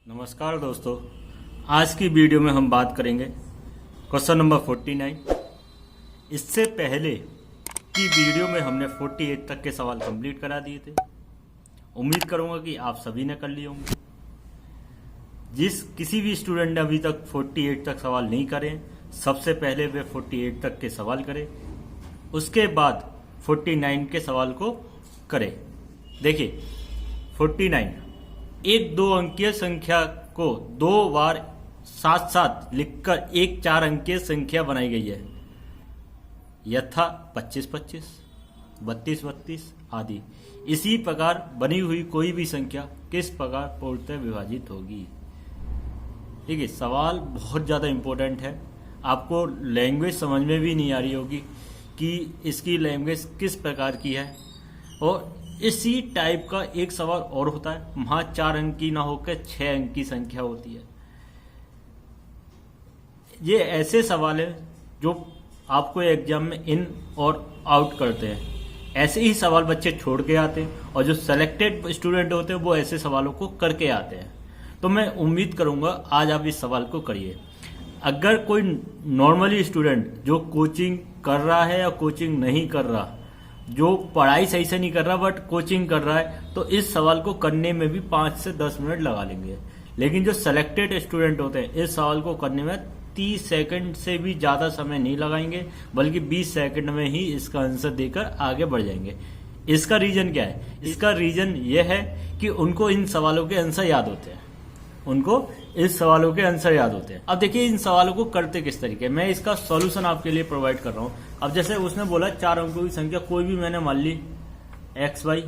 नमस्कार दोस्तों, आज की वीडियो में हम बात करेंगे क्वेश्चन नंबर 49। इससे पहले की वीडियो में हमने 48 तक के सवाल कंप्लीट करा दिए थे। उम्मीद करूंगा कि आप सभी ने कर लिए होंगे। किसी भी स्टूडेंट ने अभी तक 48 तक सवाल नहीं करे, सबसे पहले वे 48 तक के सवाल करें, उसके बाद 49 के सवाल को करें। देखिए 49 एक 2 अंकीय संख्या को 2 बार साथ साथ लिखकर एक 4 अंकीय संख्या बनाई गई है, यथा 25-25, 32-32 आदि। इसी प्रकार बनी हुई कोई भी संख्या किस प्रकार पूर्णतः विभाजित होगी। देखिए सवाल बहुत ज़्यादा इम्पोर्टेंट है। आपको लैंग्वेज समझ में भी नहीं आ रही होगी कि इसकी लैंग्वेज किस प्रकार की है। और इसी टाइप का एक सवाल और होता है, वहां 4 अंक की ना होकर 6 अंक की संख्या होती है। ये ऐसे सवाल है जो आपको एग्जाम में इन और आउट करते हैं। ऐसे ही सवाल बच्चे छोड़ के आते हैं और जो सेलेक्टेड स्टूडेंट होते हैं वो ऐसे सवालों को करके आते हैं। तो मैं उम्मीद करूंगा आज आप इस सवाल को करिए। अगर कोई नॉर्मली स्टूडेंट जो कोचिंग कर रहा है या कोचिंग नहीं कर रहा, जो पढ़ाई सही से नहीं कर रहा बट कोचिंग कर रहा है, तो इस सवाल को करने में भी 5 से 10 मिनट लगा लेंगे। लेकिन जो सेलेक्टेड स्टूडेंट होते हैं इस सवाल को करने में 30 सेकंड से भी ज्यादा समय नहीं लगाएंगे, बल्कि 20 सेकंड में ही इसका आंसर देकर आगे बढ़ जाएंगे। इसका रीजन क्या है? इसका रीजन यह है कि उनको इन सवालों के आंसर याद होते हैं। अब देखिए इन सवालों को करते किस तरीके। मैं इसका सॉल्यूशन आपके लिए प्रोवाइड कर रहा हूं। अब जैसे उसने बोला 4 अंकों की संख्या कोई भी मैंने मान ली एक्स वाई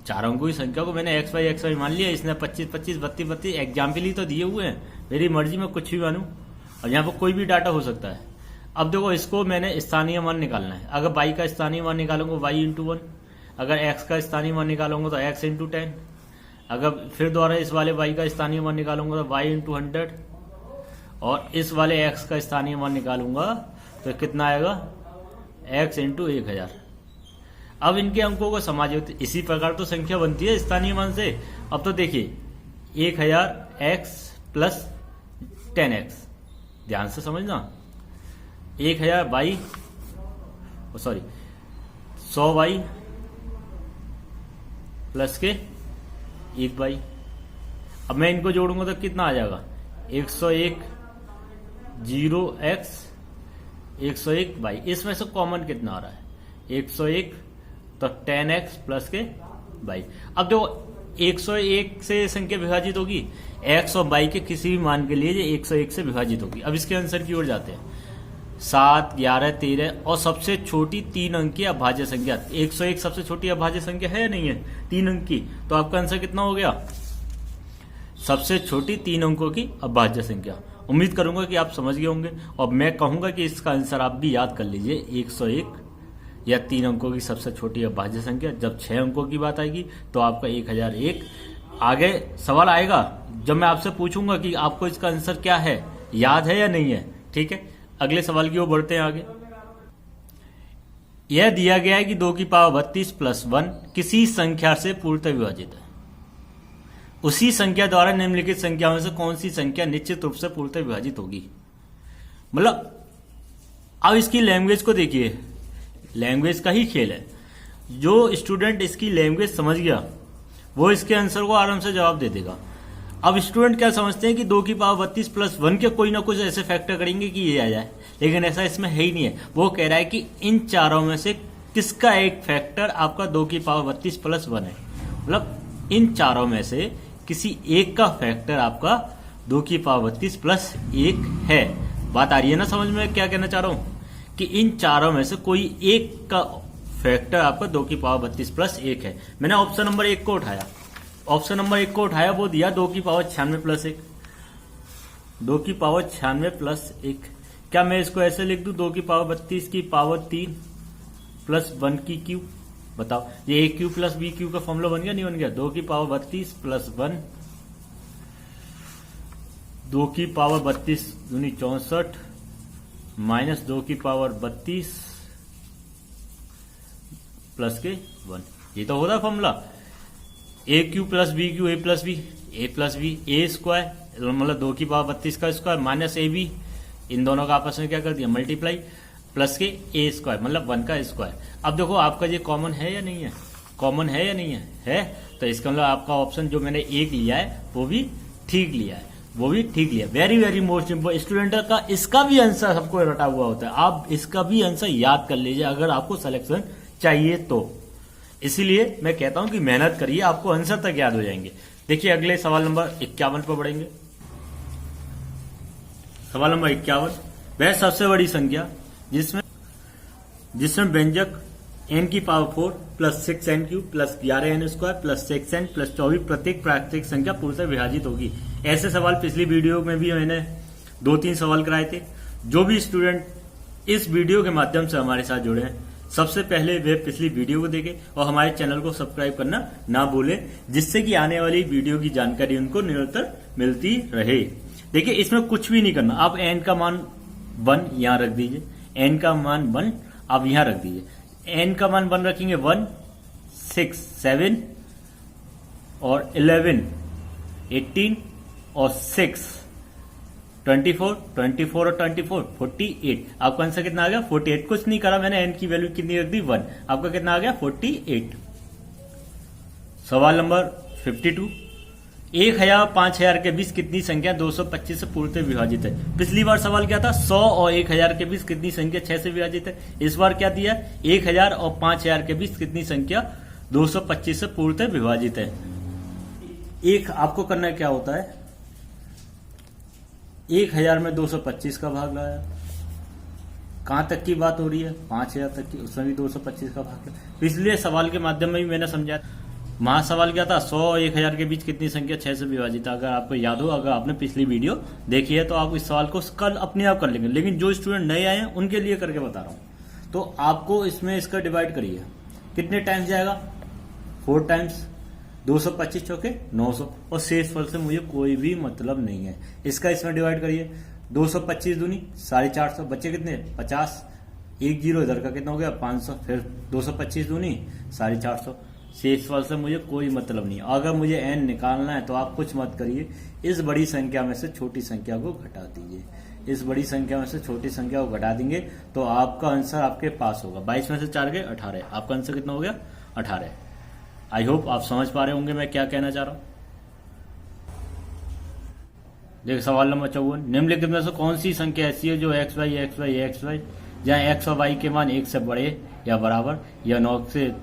4 अंकों की संख्या को मैंने एक्स वाई मान लिया। इसने 25-25, 32-32 एग्जाम के लिए तो दिए हुए हैं, मेरी मर्जी में कुछ भी मानूं और यहाँ पर कोई भी डाटा हो सकता है। अब देखो इसको मैंने स्थानीय मान निकालना है। अगर वाई का स्थानीय मान निकालूंगा वाई इंटू 1, अगर एक्स का स्थानीय मान निकालूंगा तो एक्स इंटू 10, अगर फिर दोबारा इस वाले y का स्थानीय मान निकालूंगा तो y इंटू 100, और इस वाले x का स्थानीय मान निकालूंगा तो कितना आएगा x इंटू 1000। अब इनके अंकों को समायोजित इसी प्रकार तो संख्या बनती है स्थानीय मान से। अब तो देखिए 1000x प्लस 10x, ध्यान से समझना, 1000y 100y प्लस के 1y। अब मैं इनको जोड़ूंगा तो कितना आ जाएगा 101 0x 101y। इसमें से कॉमन कितना आ रहा है 101, तो 10x प्लस के y। अब देखो 101 से संख्या विभाजित होगी, x और y के किसी भी मान के लिए ये 101 से विभाजित होगी। अब इसके आंसर की ओर जाते हैं। 7, 11, 13 और सबसे छोटी 3 अंक की अभाज्य संख्या। 101 सबसे छोटी अभाज्य संख्या है या नहीं है? 3 अंक की। तो आपका आंसर कितना हो गया? सबसे छोटी 3 अंकों की अभाज्य संख्या। उम्मीद करूंगा कि आप समझ गए होंगे और मैं कहूंगा कि इसका आंसर आप भी याद कर लीजिए 101 या 3 अंकों की सबसे छोटी अभाज्य संख्या। जब 6 अंकों की बात आएगी तो आपका 1001। आगे सवाल आएगा जब मैं आपसे पूछूंगा कि आपको इसका आंसर क्या है, याद है या नहीं है। ठीक है, अगले सवाल की ओर बढ़ते हैं आगे। यह दिया गया है कि 2 की पावर 32 प्लस 1 किसी संख्या से पूर्णतः विभाजित है। उसी संख्या द्वारा निम्नलिखित संख्याओं में से कौन सी संख्या निश्चित रूप से पूर्णतः विभाजित होगी। मतलब अब इसकी लैंग्वेज को देखिए, लैंग्वेज का ही खेल है। जो स्टूडेंट इसकी लैंग्वेज समझ गया वो इसके आंसर को आराम से जवाब दे देगा। अब स्टूडेंट क्या समझते हैं कि 2 की पावर 32 प्लस 1 के कोई ना कुछ ऐसे फैक्टर करेंगे कि ये आ जाए, लेकिन ऐसा इसमें है ही नहीं है। वो कह रहा है कि इन चारों में से किसका एक फैक्टर आपका 2 की पावर 32 प्लस 1 है। मतलब इन चारों में से किसी एक का फैक्टर आपका 2 की पावर 32 प्लस 1 है। बात आ रही है ना समझ में? क्या कहना चाह रहा हूं कि इन चारों में से कोई एक का फैक्टर आपका 2 की पावर 32 प्लस 1 है। मैंने ऑप्शन नंबर 1 को उठाया। वो दिया 2 की पावर 96 प्लस 1। 2 की पावर 96 प्लस 1। क्या मैं इसको ऐसे लिख दूं 2 की पावर 32 की पावर 3 प्लस 1 की क्यूब? बताओ ये a cube plus b cube का फॉर्मूला बन गया नहीं बन गया? 2 की पावर 32 प्लस 1, 2 की पावर 32 दूनी 64 माइनस 2 की पावर 32 प्लस के 1। ये तो होता formula. A Q plus B Q A plus B, A plus B, A square मतलब 2 की पावर 32 का स्क्वायर माइनस ए बी, इन दोनों का आपस में क्या कर दिया मल्टीप्लाई, प्लस के ए स्क्वायर मतलब 1 का स्क्वायर। अब देखो आपका ये कॉमन है या नहीं है, कॉमन है या नहीं है तो इसका मतलब आपका ऑप्शन जो मैंने एक लिया है वो भी ठीक लिया है, वो भी ठीक लिया। Very very most important student का इसका भी आंसर सबको रटा हुआ होता है, आप इसका भी आंसर याद कर लीजिए अगर आपको सिलेक्शन चाहिए तो। इसीलिए मैं कहता हूं कि मेहनत करिए, आपको आंसर तक याद हो जाएंगे। देखिए अगले सवाल नंबर 51 पर बढ़ेंगे। सवाल नंबर 51, वह सबसे बड़ी संख्या जिसमें व्यंजक n की power 4 plus 6n cube plus 11n square plus 6n plus 24 प्रत्येक प्राकृतिक संख्या पूर्णतः विभाजित होगी। ऐसे सवाल पिछली वीडियो में भी मैंने 2-3 सवाल कराए थे। जो भी स्टूडेंट इस वीडियो के माध्यम से हमारे साथ जुड़े हैं सबसे पहले वे पिछली वीडियो को देखें और हमारे चैनल को सब्सक्राइब करना ना भूलें, जिससे कि आने वाली वीडियो की जानकारी उनको निरंतर मिलती रहे। देखिए इसमें कुछ भी नहीं करना, आप n का मान 1 यहां रख दीजिए, n का मान 1 आप यहां रख दीजिए। n का मान 1 रखेंगे 1, 6, 7 और 11, 18 और 6, 24 और 24, 48। आपका आंसर कितना आ गया 48। कुछ नहीं करा मैंने, n की वैल्यू कितनी रख दी 1, आपका कितना आ गया 48। सवाल नंबर 52, 1000 5000 के बीच कितनी संख्या 225 से पूर्णतः विभाजित है। पिछली बार सवाल क्या था 100 और 1000 के बीच कितनी संख्या 6 से विभाजित है। इस बार क्या दिया 1000 और 5000 के बीच कितनी संख्या 225 से पूर्णतः विभाजित है। एक आपको करना क्या होता है, 1000 में 225 का भाग लाया, कहां तक की बात हो रही है 5000 तक की, उसमें भी 225 का भाग लाया। पिछले सवाल के माध्यम में भी मैंने समझाया, वहां सवाल क्या था 100 और 1000 के बीच कितनी संख्या 6 से विभाजित है। अगर आपको याद हो, अगर आपने पिछली वीडियो देखी है तो आप इस सवाल को कल अपने आप कर लेंगे, लेकिन जो स्टूडेंट नए आए हैं उनके लिए करके बता रहा हूं। तो आपको इसमें इसका डिवाइड करिए, कितने टाइम्स जाएगा 4 टाइम्स, 225 चौके 900 और शेष फल से मुझे कोई भी मतलब नहीं है। इसका इसमें डिवाइड करिए, 225 दूनी 450, बच्चे कितने 50, 1 0 इधर का कितना हो गया 500, फिर 225 दूनी 450, शेष फल से मुझे कोई मतलब नहीं। अगर मुझे n निकालना है तो आप कुछ मत करिए, इस बड़ी संख्या में से छोटी संख्या को घटा दीजिए, इस बड़ी संख्या में से छोटी संख्या को घटा देंगे तो आपका आंसर आपके पास होगा। 22 में से 4 गए 18, आपका आंसर कितना हो गया 18। आई होप आप समझ पा रहे होंगे मैं क्या कहना चाह रहा हूं। देखिए सवाल नंबर 54, निम्नलिखित में से कौन सी संख्या ऐसी है जो x y जहां x और y के मान 1 से बड़े या बराबर या 9 से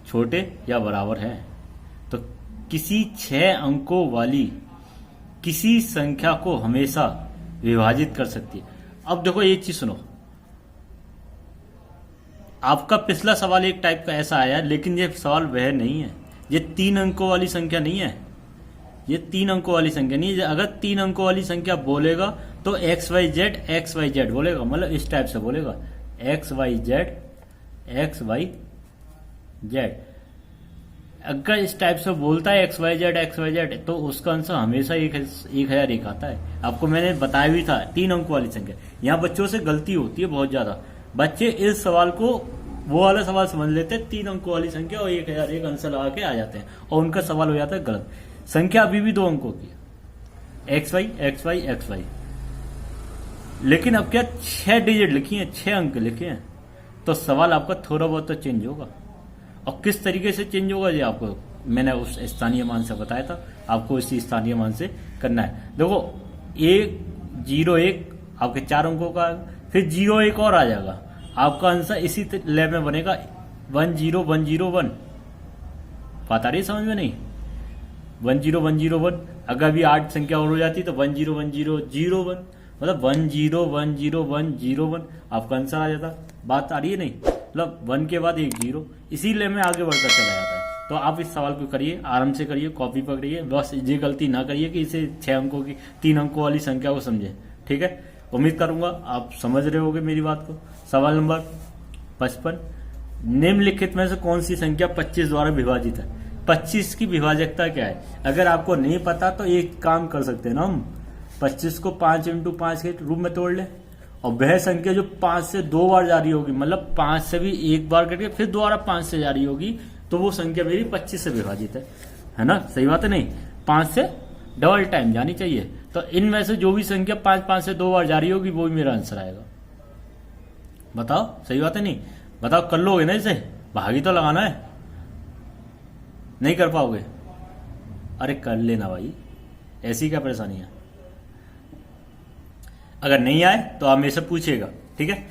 छोटे या बराबर है। तो किसी 6 अंकों वाली किसी संख्या को हमेशा विभाजित कर सकती है। अब देखो एक चीज सुनो, आपका पिछला सवाल एक टाइप का ऐसा आया, लेकिन ये सवाल वह नहीं है, ये 3 अंकों वाली संख्या नहीं है, ये 3 अंकों वाली संख्या नहीं है। अगर 3 अंकों वाली संख्या बोलेगा तो XYZ बोलेगा, मतलब इस टाइप से बोलेगा XYZ। अगर इस टाइप से बोलता है XYZ तो उसका आंसर हमेशा 1001 आता है। आपको मैंने बताया भी था 3 अंकों वाली संख्या। यहाँ बच्चों से गलती होती है बहुत ज्यादा, बच्चे इस सवाल को वो वाला सवाल समझ लेते हैं 3 अंकों वाली संख्या और 1001 आंसर लगा के आ जाते हैं और उनका सवाल हो जाता है गलत। संख्या अभी भी 2 अंकों की XY, लेकिन अब क्या 6 डिजिट लिखी है, 6 अंक लिखे हैं, तो सवाल आपका थोड़ा बहुत तो चेंज होगा। और किस तरीके से चेंज होगा ये आपको मैंने उस स्थानीय मान से बताया था, आपको इसी स्थानीय मान से करना है। देखो 101 आपके 4 अंकों का, फिर 01 और आ जाएगा, आपका आंसर इसी लेवल में बनेगा 10101। पता नहीं समझ में नहीं 10101। अगर भी 8 संख्या और हो जाती तो 101001, मतलब 101001 आपका आंसर आ जाता। बात आ रही है नहीं, मतलब 1 के बाद एक 0, इसी लेवल में आगे बढ़कर चला जाता है। तो आप इस सवाल को करिए, आराम से करिए, कॉपी पकड़िए, बस ये गलती ना करिए कि इसे 6 अंकों की 3 अंकों वाली संख्या को समझे। ठीक है, उम्मीद करूंगा आप समझ रहे होगे मेरी बात को। सवाल नंबर 55, निम्नलिखित में से कौन सी संख्या 25 द्वारा विभाजित है। 25 की विभाजकता क्या है, अगर आपको नहीं पता तो एक काम कर सकते हैं ना, हम 25 को 5 × 5 के रूप में तोड़ लें और वह संख्या जो 5 से 2 बार जारी होगी, मतलब 5 से भी एक बार करके फिर दोबारा 5 से जारी होगी, तो वो संख्या मेरी 25 से विभाजित है ना। सही बात है नहीं? 5 से डबल टाइम जानी चाहिए। तो इनमें से जो भी संख्या 5 से 2 बार जा रही होगी वो ही मेरा आंसर आएगा। बताओ सही बात है नहीं? बताओ कर लोगे ना इसे? भागी तो लगाना है, नहीं कर पाओगे? अरे कर लेना भाई, ऐसी क्या परेशानी है? अगर नहीं आए तो आप मेरे से पूछिएगा, ठीक है।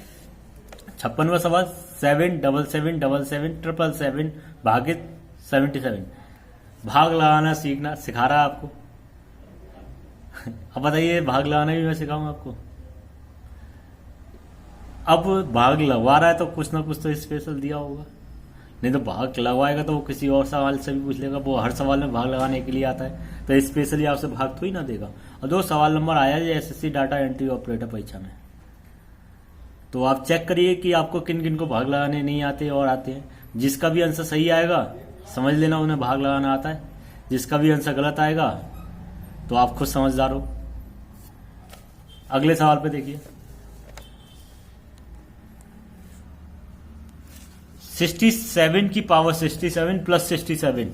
56वां सवाल 7777777 भागित 77। भाग लगाना सीखना सिखा रहा है आपको। अब बताइए, भाग लगाना भी मैं सिखाऊंगा आपको। अब भाग लगवा रहा है तो कुछ ना कुछ तो स्पेशल दिया होगा, नहीं तो भाग लगवाएगा तो वो किसी और सवाल से भी पूछ लेगा। वो हर सवाल में भाग लगाने के लिए आता है, तो स्पेशली आपसे भाग तो ही ना देगा। और 2 सवाल नंबर आया है एसएससी डाटा एंट्री ऑपरेटर परीक्षा में, तो आप चेक करिए कि आपको किन किन को भाग लगाने नहीं आते और आते हैं। जिसका भी आंसर सही आएगा समझ लेना उन्हें भाग लगाना आता है, जिसका भी आंसर गलत आएगा तो आप खुद समझदार हो। अगले सवाल पे देखिए, 67 की पावर 67 प्लस 67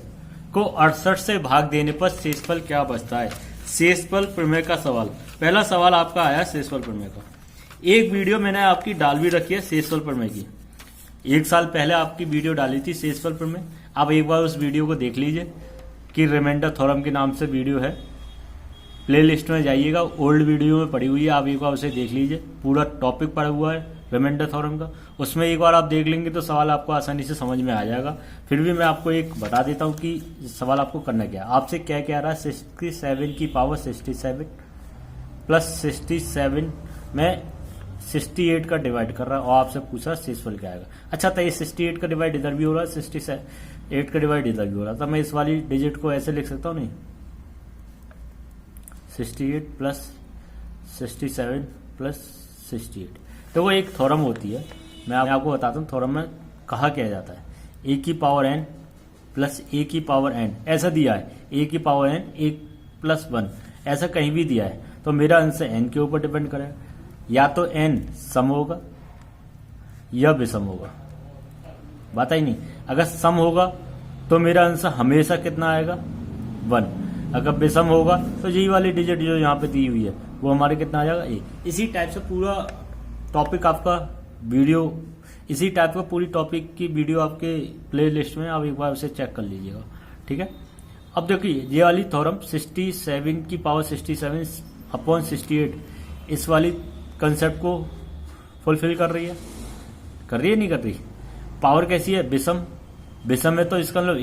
को 68 से भाग देने पर शेषफल क्या बचता है? शेषफल प्रमेय का सवाल। पहला सवाल आपका आया शेषफल प्रमेय का। एक वीडियो मैंने आपकी डाल भी रखी है शेषफल प्रमेय की, 1 साल पहले आपकी वीडियो डाली थी शेषफल प्रमेय। आप एक बार उस वीडियो को देख लीजिए कि रिमाइंडर थ्योरम के नाम से वीडियो है, प्ले लिस्ट में जाइएगा, ओल्ड वीडियो में पड़ी हुई है, आप एक बार उसे देख लीजिए। पूरा टॉपिक पड़ा हुआ है रिमाइंडर थ्योरम का, उसमें एक बार आप देख लेंगे तो सवाल आपको आसानी से समझ में आ जाएगा। फिर भी मैं आपको एक बता देता हूँ कि सवाल आपको करना क्या है। आपसे क्या कह रहा है? 67 की पावर 67 प्लस 67 में 68 का डिवाइड कर रहा है, और आपसे पूछा शेषफल क्या आएगा। अच्छा, तो ये 68 का डिवाइड इधर भी हो रहा है, 68 का डिवाइड इधर भी हो रहा है, तो मैं इस वाली डिजिट को ऐसे लिख सकता हूँ नहीं, 68 प्लस 67 प्लस 68। तो वो एक थ्योरम होती है, मैं आपको बताता हूँ थ्योरम में कहा क्या जाता है। ए की पावर n प्लस ए की पावर n ऐसा दिया है, ए की पावर n 1 प्लस 1 ऐसा कहीं भी दिया है, तो मेरा आंसर n के ऊपर डिपेंड करेगा। या तो n सम होगा या विषम होगा, बात ही नहीं। अगर सम होगा तो मेरा आंसर हमेशा कितना आएगा? 1। अगर विषम होगा तो यही वाली डिजिट जो यहाँ पे दी हुई है वो हमारे कितना आ जाएगा? ए। इसी टाइप से पूरा टॉपिक आपका वीडियो, इसी टाइप का पूरी टॉपिक की वीडियो आपके प्ले लिस्ट में, आप एक बार उसे चेक कर लीजिएगा, ठीक है। अब देखिए ये वाली थ्योरम 67 की पावर 67 अपॉन 68 इस वाली कंसेप्ट को फुलफिल कर रही है नहीं कर रही? पावर कैसी है? विषम। विषम है तो इसका मतलब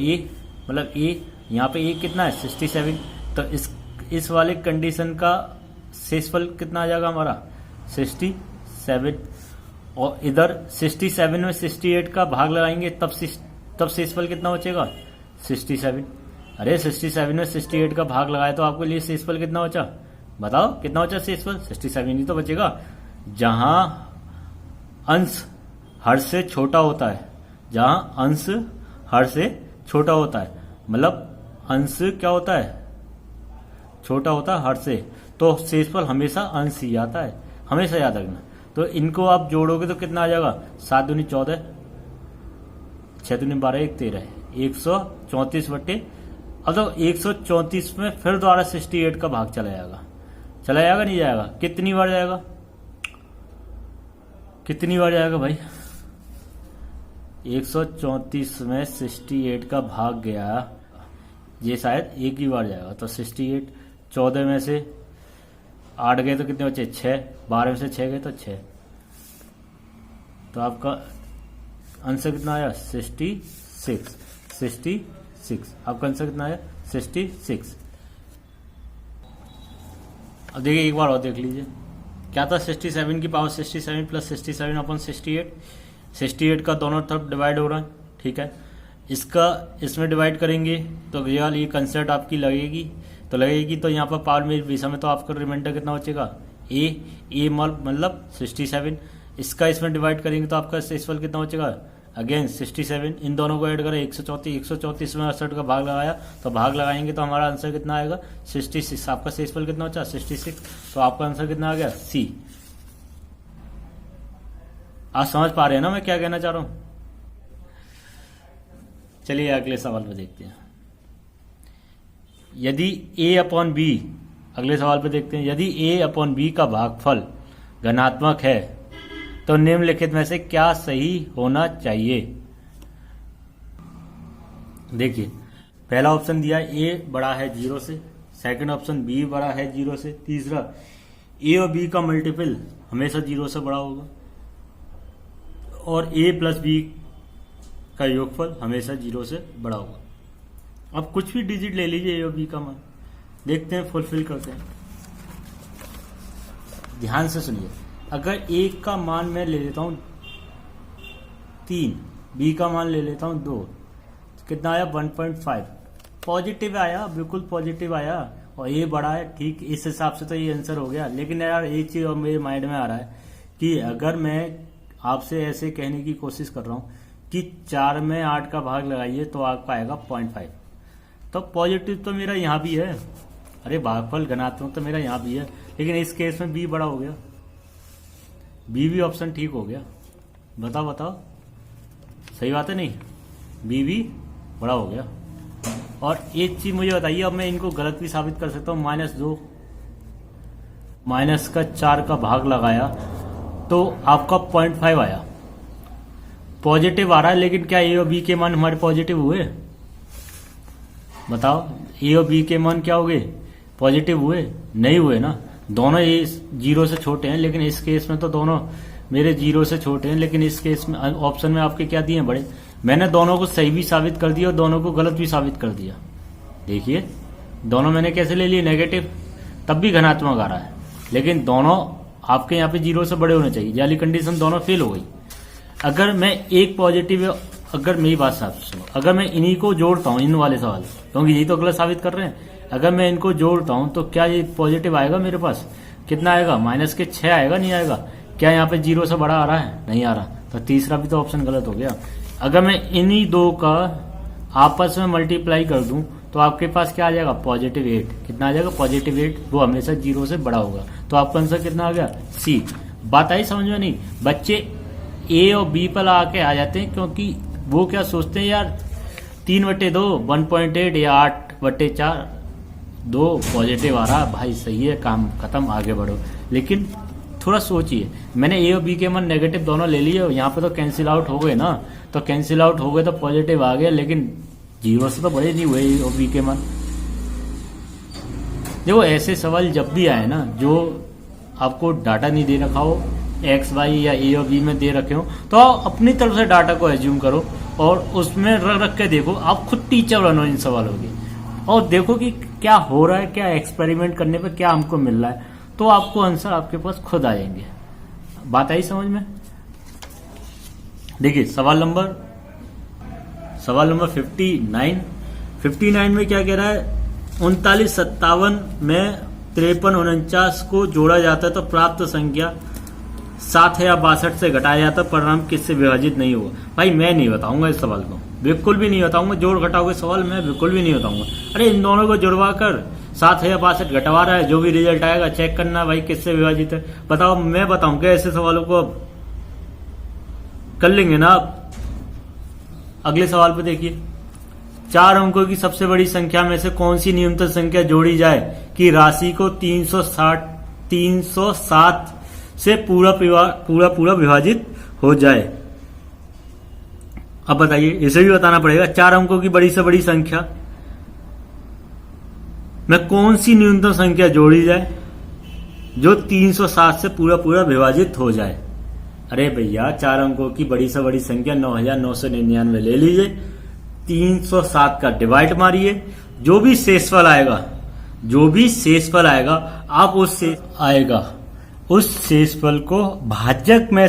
ए यहाँ पे ए कितना है? 67। तो इस वाले कंडीशन का शेषफल कितना आ जाएगा हमारा? 67। और इधर 67 में 68 का भाग लगाएंगे तब शेषफल कितना बचेगा? 67। अरे 67 में 68 का भाग लगाए तो आपके लिए शेषफल कितना बचा? बताओ कितना बचा शेषफल? 67 ही तो बचेगा। जहां अंश हर से छोटा होता है, जहां अंश हर से छोटा होता है, मतलब अंश क्या होता है? छोटा होता है हर से, तो शेषफल हमेशा अंश ही आता है, हमेशा याद रखना। तो इनको आप जोड़ोगे तो कितना आ जाएगा? 7 दूनी 14, 6 दूनी 12, 1 13, 134 बट्टे। अब तो 134 में फिर दोबारा 68 का भाग चला जाएगा नहीं जाएगा? कितनी बार जाएगा भाई? 134 में 68 का भाग गया, ये शायद एक ही बार जाएगा। तो 68, 14 में से 8 गए तो कितने बचे? 6। 12 में से 6 गए तो 6। तो आपका आंसर कितना आया? 66। आपका आंसर कितना आया? 66। अब देखिए एक बार और देख लीजिए क्या था। 67 की पावर 67 प्लस 67 अपॉन 68। 68 का दोनों तरफ डिवाइड हो रहा है, ठीक है। इसमें डिवाइड करेंगे तो ये कंसेप्ट आपकी लगेगी तो यहाँ पर पावर में विषम में तो आपका रिमाइंडर कितना बचेगा? ए मतलब 67। इसका इसमें डिवाइड करेंगे तो आपका शेषफल कितना बचेगा? अगेन 67। इन दोनों को ऐड करें 134 में 68 का भाग लगाया तो भाग लगाएंगे तो हमारा आंसर कितना आएगा? 66। आपका शेषफल कितना बचा? 66। तो आपका आंसर कितना आ गया? सी। आप समझ पा रहे हैं ना मैं क्या कहना चाह रहा हूं? चलिए अगले सवाल पे देखते हैं। यदि a अपॉन बी, अगले सवाल पे देखते हैं, यदि a अपॉन बी का भागफल धनात्मक है तो निम्नलिखित में से क्या सही होना चाहिए। देखिए, पहला ऑप्शन दिया है a बड़ा है 0 से, सेकंड ऑप्शन b बड़ा है 0 से, तीसरा a और b का मल्टीपल हमेशा 0 से बड़ा होगा, और a प्लस बी का योगफल हमेशा 0 से बड़ा होगा। अब कुछ भी डिजिट ले लीजिए a और b का मान, देखते हैं, फुलफिल करते हैं। ध्यान से सुनिए, अगर a का मान मैं ले लेता हूं 3, b का मान ले लेता हूं 2, कितना आया 1.5, पॉजिटिव आया, बिल्कुल पॉजिटिव आया, और ये बड़ा है, ठीक, इस हिसाब से तो ये आंसर हो गया। लेकिन यार एक चीज और मेरे माइंड में आ रहा है कि अगर मैं आपसे ऐसे कहने की कोशिश कर रहा हूं कि 4 में 8 का भाग लगाइए तो आपका आएगा 0.5, तो पॉजिटिव तो मेरा यहाँ भी है, अरे भागफल धनात्मक तो मेरा यहाँ भी है, लेकिन इस केस में बी बड़ा हो गया, बी भी ऑप्शन ठीक हो गया। बताओ बताओ, सही बात है नहीं, बी भी बड़ा हो गया। और एक चीज मुझे बताइए, अब मैं इनको गलत भी साबित कर सकता हूं, -2 माइनस का 4 का भाग लगाया तो आपका 0.5 आया, पॉजिटिव आ रहा है, लेकिन क्या ए और बी के मान हमारे पॉजिटिव हुए? बताओ, ए और बी के मान क्या हो गए? पॉजिटिव हुए? नहीं हुए ना, दोनों ये 0 से छोटे हैं, लेकिन इस केस में तो दोनों मेरे 0 से छोटे हैं, लेकिन इस केस में ऑप्शन में आपके क्या दिए हैं? बड़े। मैंने दोनों को सही भी साबित कर दिया और दोनों को गलत भी साबित कर दिया। देखिए, दोनों मैंने कैसे ले लिए? नेगेटिव, तब भी धनात्मक आ रहा है, लेकिन दोनों आपके यहाँ पे 0 से बड़े होने चाहिए, यानी कंडीशन दोनों फेल हो गई। अगर मैं एक पॉजिटिव, अगर मेरी बात सुनो, अगर मैं इन्हीं को जोड़ता हूँ, इन वाले सवाल, क्योंकि यही तो गलत साबित कर रहे हैं, अगर मैं इनको जोड़ता हूँ तो क्या ये पॉजिटिव आएगा मेरे पास? कितना आएगा? -6 आएगा, नहीं आएगा? क्या यहाँ पे 0 से बड़ा आ रहा है? नहीं आ रहा, तो तीसरा भी तो ऑप्शन गलत हो गया। अगर मैं इन्हीं दो का आपस में मल्टीप्लाई कर दूं तो आपके पास क्या आ जाएगा? +8। कितना आ जाएगा? +8, वो हमेशा 0 से बड़ा होगा, तो आपका आंसर कितना आ गया? सी। बात आई समझ में? नहीं, बच्चे ए और बी पर आके आ जाते हैं, क्योंकि वो क्या सोचते हैं, यार 3/2 1.8 या 8/4, 2 पॉजिटिव आ रहा, भाई सही है, काम खत्म, आगे बढ़ो। लेकिन थोड़ा सोचिए, मैंने ए और बी के मान नेगेटिव दोनों ले लिए, यहाँ पे तो कैंसिल आउट हो गए ना, तो कैंसिल आउट हो गए तो पॉजिटिव आ गया, लेकिन 0 से तो बड़े नहीं हुए ए और बी के मान। देखो, ऐसे सवाल जब भी आए ना, जो आपको डाटा नहीं दे रखा हो, एक्स वाई या ए और बी में दे रखे हो, तो अपनी तरफ से डाटा को एज्यूम करो और उसमें रख के देखो, आप खुद टीचर बनो इन सवालों के, और देखो कि क्या हो रहा है, क्या एक्सपेरिमेंट करने पे क्या हमको मिल रहा है, तो आपको आंसर आपके पास खुद आ जाएंगे। बात आई समझ में? देखिए, सवाल नंबर 59 में क्या कह रहा है? 39 57 में 53 49 को जोड़ा जाता है तो प्राप्त संख्या 7 है या 62 से घटाया जाता है, परिणाम किससे विभाजित नहीं होगा। भाई मैं नहीं बताऊंगा इस सवाल को, बिल्कुल भी नहीं बताऊंगा, जोड़ घटाओ के सवाल मैं बिल्कुल भी नहीं बताऊंगा। अरे इन दोनों को जुड़वा कर 7 है या 62 घटवा रहा है, जो भी रिजल्ट आएगा चेक करना भाई किससे विभाजित है। बताओ, मैं बताऊंगा ऐसे सवालों को? कर लेंगे ना आप। अगले सवाल पे देखिए, 4 अंकों की सबसे बड़ी संख्या में से कौन सी न्यूनतम संख्या जोड़ी जाए कि राशि को 307 से पूरा विभाजित हो जाए। अब बताइए, इसे भी बताना पड़ेगा। 4 अंकों की बड़ी से बड़ी संख्या में कौन सी न्यूनतम संख्या जोड़ी जाए जो 307 से पूरा विभाजित हो जाए। अरे भैया, 4 अंकों की बड़ी से बड़ी संख्या 9999 ले लीजिए, 307 का डिवाइड मारिए, जो भी शेषफल आएगा आप उस शेषफल को भाजक में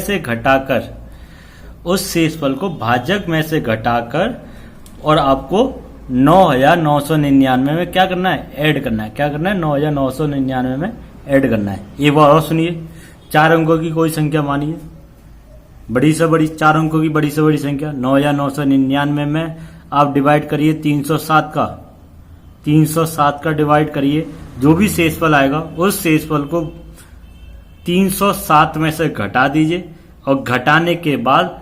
से घटाकर और आपको 9999 में क्या करना है? ऐड करना है। क्या करना है? 9999 में ऐड करना है। एक बार और सुनिए, 4 अंकों की कोई संख्या मानिए, बड़ी से बड़ी, 4 अंकों की बड़ी से बड़ी संख्या 9999 में आप डिवाइड करिए 307 का डिवाइड करिए, जो भी शेषफल आएगा उस शेषफल को 307 में से घटा दीजिए और घटाने के बाद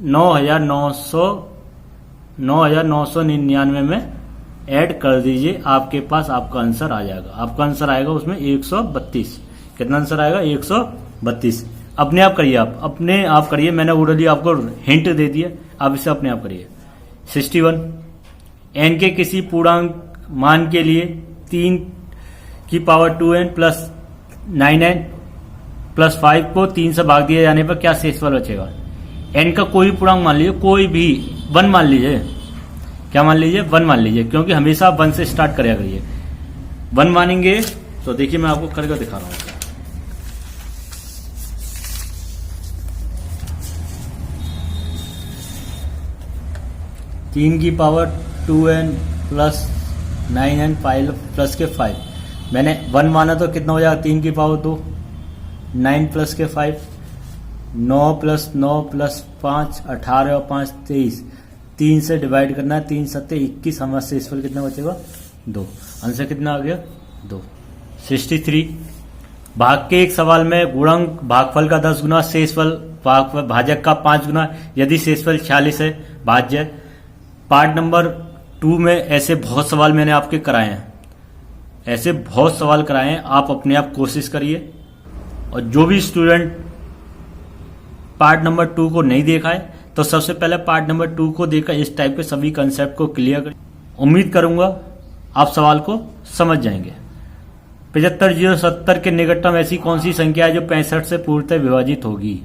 9999 में ऐड कर दीजिए, आपके पास आपका आंसर आ जाएगा। आपका आंसर आएगा उसमें 132। कितना आंसर आएगा? 132। अपने आप करिए, आप अपने आप करिए, मैंने ऑलरेडी आपको हिंट दे दिया, आप इसे अपने आप करिए। 61 n के किसी पूर्णांक मान के लिए 3 की power 2n plus 9n plus 5 को 3 से भाग दिया जाने पर क्या शेषफल बचेगा? n का कोई पूर्णांक मान लीजिए, कोई भी 1 मान लीजिए। क्या मान लीजिए? 1 मान लीजिए, क्योंकि हमेशा आप 1 से स्टार्ट करिए करिए। 1 मानेंगे तो देखिए मैं आपको करके दिखा रहा हूं। तीन की power 2n plus 9n plus के 5, मैंने 1 माना तो कितना हो जाएगा? 3 की पावर 2, 9 प्लस के 5, 9 प्लस 9 प्लस 5, 18 और 5 23, 3 से डिवाइड करना है, 3 सत्ते 21, हमारा शेषफल कितना बचेगा? 2। आंसर कितना आ गया? 2। 63 भाग के एक सवाल में गुणांक भागफल का 10 गुना, शेषफल भाजक का 5 गुना, यदि शेषफल 46 है, भाज्य। पार्ट नंबर 2 में ऐसे बहुत सवाल मैंने आपके कराए हैं, ऐसे बहुत सवाल कराए हैं, आप अपने आप कोशिश करिए। और जो भी स्टूडेंट पार्ट नंबर 2 को नहीं देखा है तो सबसे पहले पार्ट नंबर 2 को देखकर इस टाइप के सभी कंसेप्ट को क्लियर करें। उम्मीद करूंगा आप सवाल को समझ जाएंगे। 75,070 के निकटतम ऐसी कौन सी संख्या है जो 65 से पूर्णतः विभाजित होगी?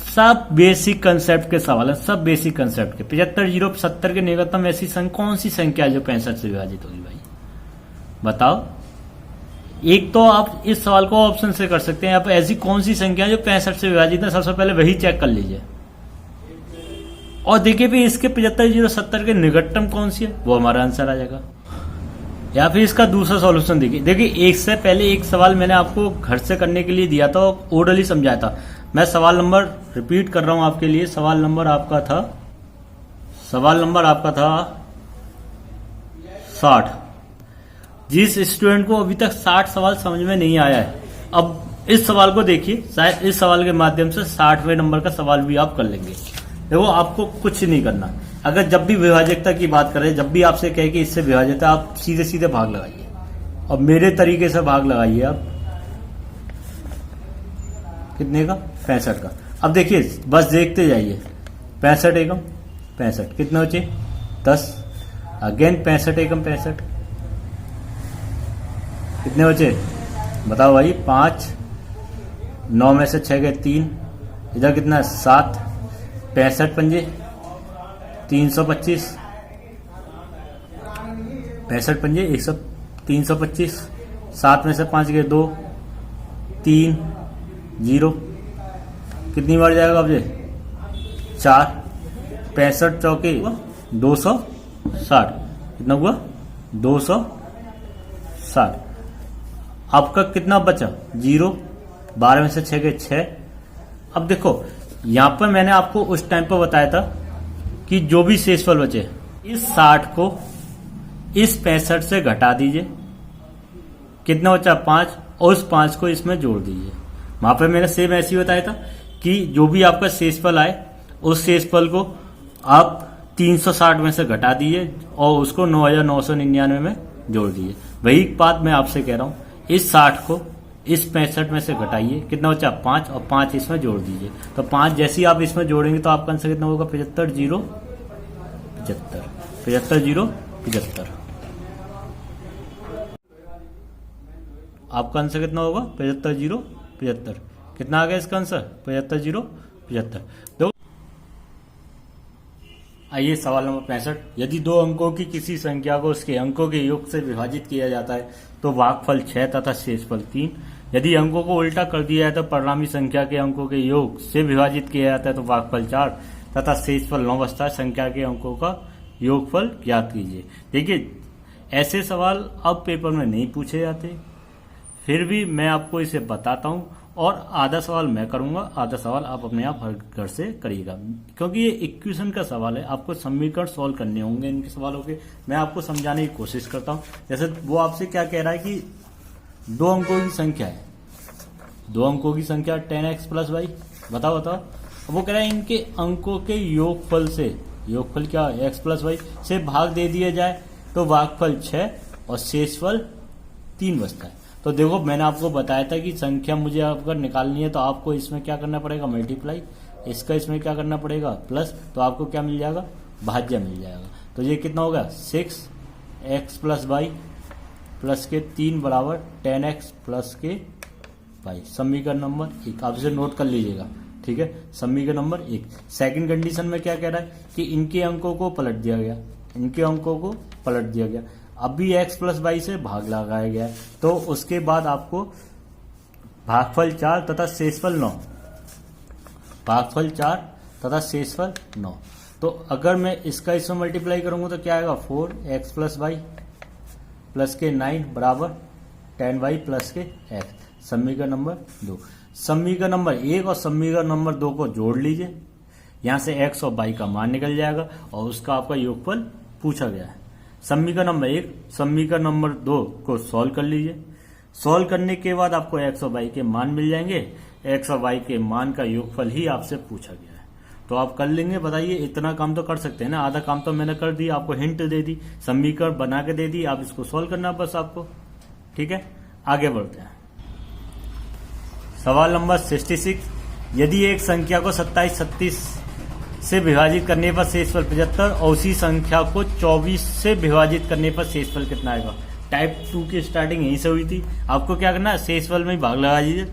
सब बेसिक कंसेप्ट के सवाल है, सब बेसिक कंसेप्ट के। 75,070 के निकटतम ऐसी कौन सी संख्या है जो 65 से विभाजित होगी? भाई बताओ। एक तो आप इस सवाल को ऑप्शन से कर सकते हैं, आप ऐसी कौन सी संख्या है जो 65 से विभाजित है, सबसे पहले वही चेक कर लीजिए। और देखिए फिर इसके 75,070 के निकटतम कौन सी है, वो हमारा आंसर आ जाएगा। या फिर इसका दूसरा सॉल्यूशन देखिए एक से पहले एक सवाल मैंने आपको घर से करने के लिए दिया था, ओरली समझाया था। मैं सवाल नंबर रिपीट कर रहा हूं आपके लिए। सवाल नंबर आपका था 60। जिस स्टूडेंट को अभी तक 60 सवाल समझ में नहीं आया है, अब इस सवाल को देखिए, शायद इस सवाल के माध्यम से 60वें नंबर का सवाल भी आप कर लेंगे। देखो आपको कुछ नहीं करना, अगर जब भी विभाजकता की बात करें, जब भी आपसे कहे कि इससे विभाजित है, आप सीधे सीधे भाग लगाइए और मेरे तरीके से भाग लगाइए आप। कितने का? 65 का। अब देखिए बस देखते जाइए। 65 एकम 65, कितने बचे? 10। अगेन 65 एकम 65, कितने बचे बताओ भाई? 5। 9 में से 6 गए 3, इधर कितना है? 7। 65 पंजे 325, 65 पंजे 325, 7 में से 5 गए 2, 3 0, कितनी बार जाएगा अब ये? 4। 65 चौके 260, कितना हुआ? 260। आपका कितना बचा? 0। 12 में से 6 गए 6। अब देखो यहां पर मैंने आपको उस टाइम पर बताया था कि जो भी शेषफल बचे, इस 60 को इस 65 से घटा दीजिए, कितना बचा? 5, और उस 5 को इसमें जोड़ दीजिए। वहां पर मैंने सेम ऐसे ही बताया था कि जो भी आपका शेषफल आए, उस शेषफल को आप 360 में से घटा दीजिए और उसको 9,999 में जोड़ दीजिए। वही बात मैं आपसे कह रहा हूं, इस 60 को इस 65 में से घटाइए, कितना बचा? 5, और 5 इसमें जोड़ दीजिए। तो 5 जैसे ही आप इसमें जोड़ेंगे तो आपका आंसर कितना होगा? 75,075। 75,075 आपका आंसर कितना होगा? 75,075। कितना आ गया इसका आंसर? 75,075। तो आइए सवाल नंबर 65। यदि 2 अंकों की किसी संख्या को उसके अंकों के योग से विभाजित किया जाता है तो भागफल 6 तथा शेषफल 3। यदि अंकों को उल्टा कर दिया जाए तो परिणामी संख्या के अंकों के योग से विभाजित किया जाता है तो भागफल 4 तथा शेषफल 9 बचता है। संख्या के अंकों का योगफल ज्ञात कीजिए। देखिए ऐसे सवाल अब पेपर में नहीं पूछे जाते, फिर भी मैं आपको इसे बताता हूं, और आधा सवाल मैं करूंगा, आधा सवाल आप अपने आप हर घर से करिएगा, क्योंकि ये इक्वेशन का सवाल है, आपको समीकरण सॉल्व करने होंगे इनके सवालों के। मैं आपको समझाने की कोशिश करता हूं। जैसे वो आपसे क्या कह रहा है कि 2 अंकों की संख्या है, 2 अंकों की संख्या 10x प्लस y, बताओ। अब वो कह रहा है इनके अंकों के योगफल से योगफल क्या है, x प्लस वाई से भाग दे दिया जाए तो भागफल 6 और शेषफल 3 बचता है। तो देखो मैंने आपको बताया था कि संख्या मुझे अगर निकालनी है तो आपको इसमें क्या करना पड़ेगा, मल्टीप्लाई, इसका इसमें क्या करना पड़ेगा, प्लस, तो आपको क्या मिल जाएगा, भाज्य मिल जाएगा। तो ये कितना हो गया, 6x प्लस वाई प्लस के 3 बराबर 10x प्लस के वाई। समीकरण नंबर 1 आप इसे नोट कर लीजिएगा, ठीक है। समीकरण नंबर 1। सेकंड कंडीशन में क्या कह रहा है कि इनके अंकों को पलट दिया गया, इनके अंकों को पलट दिया गया। अब भी x प्लस वाई से भाग लगाया गया है, तो उसके बाद आपको भागफल 4 तथा शेषफल 9, भागफल 4 तथा शेषफल 9। तो अगर मैं इसका इसमें मल्टीप्लाई करूंगा तो क्या आएगा, 4x प्लस वाई प्लस के 9 बराबर 10y प्लस के x। समीकरण नंबर 2। समीकरण नंबर 1 और समीकरण नंबर 2 को जोड़ लीजिए, यहां से x और y का मान निकल जाएगा और उसका आपका योगफल पूछा गया है। समीकरण नंबर 1 समीकरण नंबर 2 को सॉल्व कर लीजिए। सॉल्व करने के बाद आपको x और y के मान मिल जाएंगे, x और y के मान का योगफल ही आपसे पूछा गया है, तो आप कर लेंगे। बताइए, इतना काम तो कर सकते हैं ना, आधा काम तो मैंने कर दिया, आपको हिंट दे दी, समीकरण बना के दे दी, आप इसको सॉल्व करना बस आपको, ठीक है। आगे बढ़ते हैं। सवाल नंबर 66। यदि एक संख्या को 27 36 से विभाजित करने पर शेषफल 75 और उसी संख्या को 24 से विभाजित करने पर शेषफल कितना आएगा। टाइप 2 की स्टार्टिंग यहीं से हुई थी। आपको क्या करना है, शेषफल में ही भाग लगा दीजिए।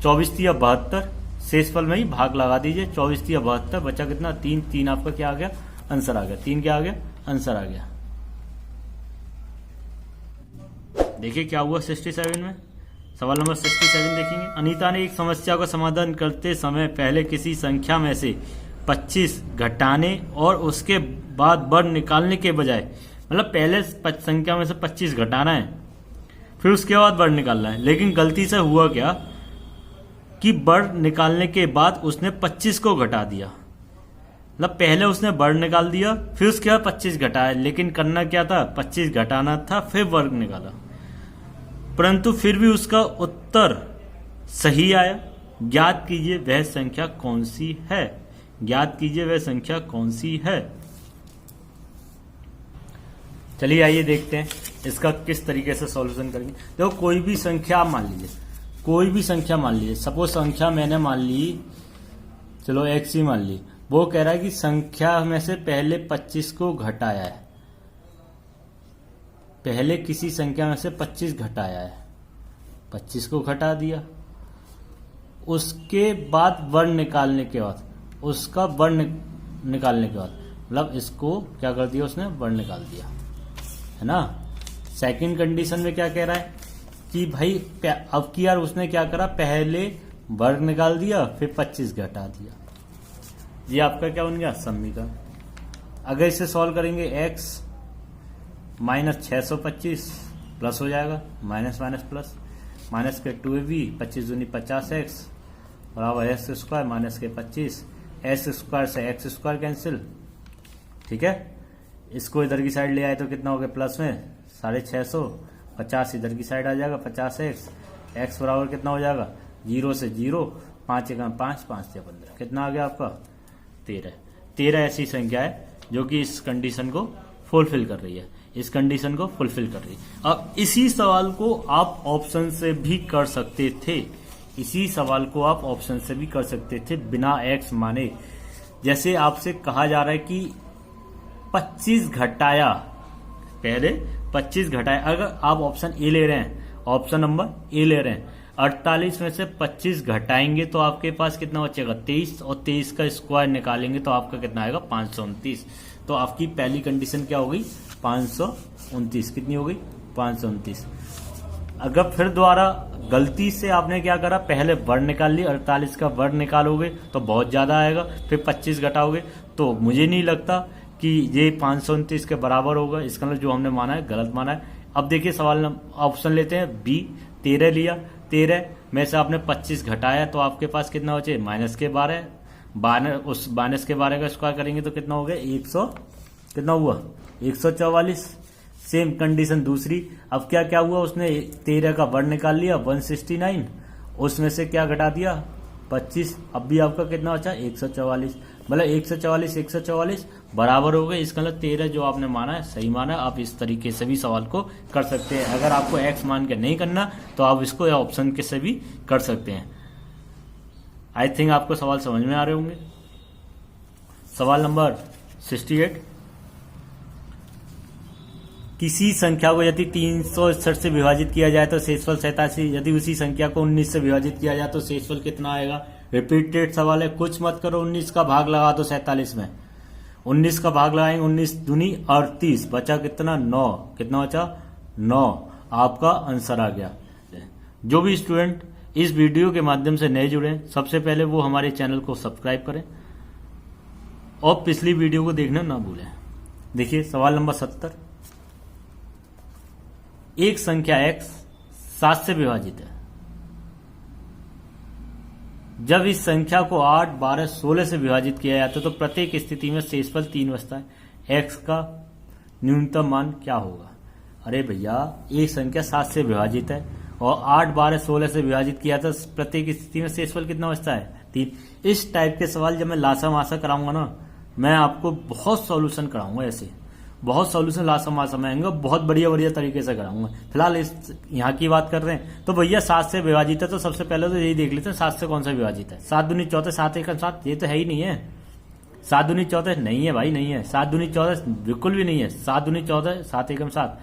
24 या 72, शेषफल में ही भाग लगा दीजिए। 24 या 72, बचा कितना, 3। 3 आपका क्या आ गया, आंसर आ गया। 3 क्या आ गया, आंसर आ गया। देखिए क्या हुआ 67 में। सवाल नंबर 67 देखेंगे। अनीता ने एक समस्या का समाधान करते समय पहले किसी संख्या में से 25 घटाने और उसके बाद वर्ग निकालने के बजाय, मतलब पहले संख्या में से 25 घटाना है, फिर उसके बाद वर्ग निकालना है, लेकिन गलती से हुआ क्या कि वर्ग निकालने के बाद उसने 25 को घटा दिया। मतलब पहले उसने वर्ग निकाल दिया, फिर उसके बाद 25 घटाया, लेकिन करना क्या था, 25 घटाना था, फिर वर्ग निकाला, परंतु फिर भी उसका उत्तर सही आया। ज्ञात कीजिए वह संख्या कौन सी है। ज्ञात कीजिए वह संख्या कौन सी है। चलिए आइए देखते हैं इसका किस तरीके से सॉल्यूशन करेंगे। देखो कोई भी संख्या आप मान लीजिए, कोई भी संख्या मान लीजिए, सपोज संख्या मैंने मान ली, चलो x ही मान ली। वो कह रहा है कि संख्या में से पहले 25 को घटाया है, पहले किसी संख्या में से 25 घटाया है, 25 को घटा दिया, उसके बाद वर्ग निकालने के बाद, उसका वर्ग निकालने के बाद, मतलब इसको क्या कर दिया उसने, वर्ग निकाल दिया, है ना। सेकंड कंडीशन में क्या कह रहा है कि भाई अब की यार उसने क्या करा, पहले वर्ग निकाल दिया, फिर 25 घटा दिया। ये आपका क्या बन गया, समीकरण। अगर इसे सॉल्व करेंगे x माइनस 625 प्लस हो जाएगा, माइनस माइनस प्लस, माइनस के 2ab 25 दूनी 50x बराबर एक्स स्क्वायर माइनस के 25, एक्स स्क्वायर से एक्स स्क्वायर कैंसिल, ठीक है। इसको इधर की साइड ले आए तो कितना हो गया, प्लस में 650, 50 इधर की साइड आ जाएगा 50x, x बराबर कितना हो जाएगा, 0 से 0, 5 1 5, 5 या 15, कितना आ गया आपका 13। 13 ऐसी संख्या है जो कि इस कंडीशन को फुलफिल कर रही है, इस कंडीशन को फुलफिल कर रही है। अब इसी सवाल को आप ऑप्शन से भी कर सकते थे, इसी सवाल को आप ऑप्शन से भी कर सकते थे बिना x माने। जैसे आपसे कहा जा रहा है कि 25 घटाया, पहले 25 घटाया, अगर आप ऑप्शन ए ले रहे हैं, ऑप्शन नंबर ए ले रहे हैं, 48 में से 25 घटाएंगे तो आपके पास कितना बचेगा, 23, और 23 का स्क्वायर निकालेंगे तो आपका कितना आएगा, 529। तो आपकी पहली कंडीशन क्या होगी, 529। कितनी हो गई, 529। अगर फिर दोबारा गलती से आपने क्या करा, पहले वर्ग निकाल ली, 48 का वर्ग निकालोगे तो बहुत ज्यादा आएगा, फिर 25 घटाओगे तो मुझे नहीं लगता कि ये 529 के बराबर होगा। इसका मतलब जो हमने माना है गलत माना है। अब देखिए सवाल ऑप्शन लेते हैं बी, 13 लिया, 13 में से आपने 25 घटाया तो आपके पास कितना बचे, माइनस के 12, उस माइनस के 12 का स्क्वायर करेंगे तो कितना हो गया, 100, कितना हुआ 144। सेम कंडीशन दूसरी। अब क्या क्या हुआ, उसने 13 का वर्ग निकाल लिया 169, उसमें से क्या घटा दिया 25, अब भी आपका कितना बचा 144। मतलब 144 बराबर हो गए, इसका मतलब 13 जो आपने माना है सही माना है। आप इस तरीके से भी सवाल को कर सकते हैं। अगर आपको x मान के नहीं करना तो आप इसको या ऑप्शन के से भी कर सकते हैं। आई थिंक आपको सवाल समझ में आ रहे होंगे। सवाल नंबर 68, किसी संख्या को यदि 361 से विभाजित किया जाए तो शेषफल 87, यदि उसी संख्या को 19 से विभाजित किया जाए तो शेषफल कितना आएगा। रिपीटेड सवाल है, कुछ मत करो, 19 का भाग लगा दो 47 में, 19 का भाग लगाएंगे, 19 दूनी 38, बचा कितना 9, कितना बचा 9, आपका आंसर आ गया। जो भी स्टूडेंट इस वीडियो के माध्यम से नए जुड़े सबसे पहले वो हमारे चैनल को सब्सक्राइब करें और पिछली वीडियो को देखना ना भूलें। देखिए सवाल नंबर 70, एक संख्या x 7 से विभाजित है। जब इस संख्या को 8, 12, 16 से विभाजित किया जाता है तो प्रत्येक स्थिति में शेषफल 3 बचता है। x का न्यूनतम मान क्या होगा। अरे भैया एक संख्या 7 से विभाजित है और 8, 12, 16 से विभाजित किया तो प्रत्येक स्थिति में शेषफल कितना बचता है 3। इस टाइप के सवाल जब मैं लासा मासा कराऊंगा ना, मैं आपको बहुत सॉल्यूशन कराऊंगा, ऐसे बहुत सॉल्यूशन लासा मासा में आएंगे, बहुत बढ़िया तरीके से कराऊंगा। फिलहाल इस यहाँ की बात कर रहे हैं तो भैया 7 से विभाजित है तो सबसे पहले तो यही देख लेते हैं 7 से कौन सा विभाजित है। 7 दूनी 14, 7 एकम 7, ये तो है ही नहीं है। 7 दूनी 14 नहीं है भाई, नहीं है। 7 दूनी 14 बिल्कुल भी नहीं है। 7 दूनी 14, 7 एकम 7।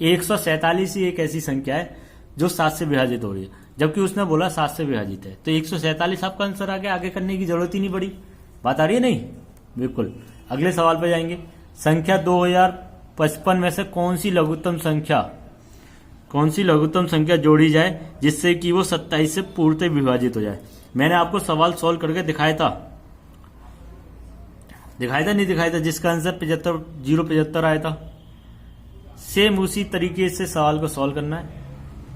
147 ही एक ऐसी संख्या है जो 7 से विभाजित हो रही है, जबकि उसने बोला 7 से विभाजित है, तो 147 आपका आंसर आ गया। आगे करने की जरूरत ही नहीं पड़ी। बात आ रही है नहीं? बिल्कुल। अगले सवाल पे जाएंगे। संख्या 2055 में से कौन सी लघुत्तम संख्या जोड़ी जाए जिससे कि वो 27 से पूर्णतः विभाजित हो जाए। मैंने आपको सवाल सॉल्व करके दिखाया था नहीं दिखाया था, जिसका आंसर 075 आया था। सेम उसी तरीके से सवाल को सॉल्व करना है।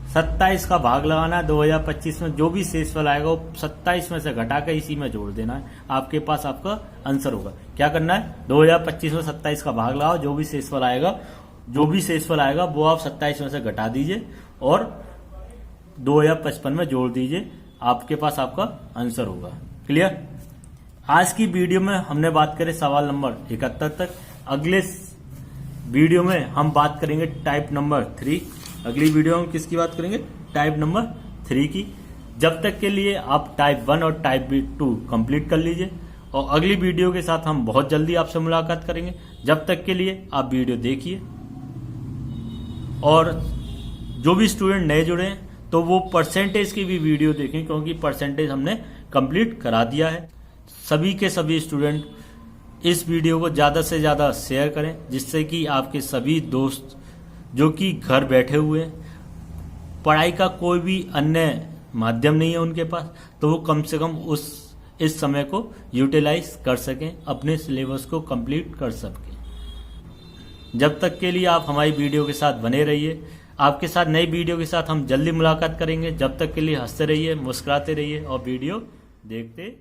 27 का भाग लगाना है 2025 में, जो भी शेषफल आएगा वो 27 में से घटा कर इसी में जोड़ देना है, आपके पास आपका आंसर होगा। क्या करना है, 2025 में 27 का भाग लगाओ, जो भी शेषफल आएगा वो आप 27 में से घटा दीजिए और 2055 में जोड़ दीजिए, आपके पास आपका आंसर होगा। क्लियर। आज की वीडियो में हमने बात करें सवाल नंबर 71 तक। अगले वीडियो में हम बात करेंगे टाइप नंबर 3। अगली वीडियो में किसकी बात करेंगे, टाइप नंबर 3 की। जब तक के लिए आप टाइप 1 और टाइप 2 कंप्लीट कर लीजिए और अगली वीडियो के साथ हम बहुत जल्दी आपसे मुलाकात करेंगे। जब तक के लिए आप वीडियो देखिए और जो भी स्टूडेंट नए जुड़े हैं तो वो परसेंटेज की भी वीडियो देखें, क्योंकि परसेंटेज हमने कंप्लीट करा दिया है। सभी के सभी स्टूडेंट इस वीडियो को ज़्यादा से ज़्यादा शेयर करें, जिससे कि आपके सभी दोस्त जो कि घर बैठे हुए हैं, पढ़ाई का कोई भी अन्य माध्यम नहीं है उनके पास, तो वो कम से कम इस समय को यूटिलाइज कर सकें, अपने सिलेबस को कंप्लीट कर सकें। जब तक के लिए आप हमारी वीडियो के साथ बने रहिए। आपके साथ नई वीडियो के साथ हम जल्दी मुलाकात करेंगे। जब तक के लिए हंसते रहिए, मुस्कुराते रहिए और वीडियो देखते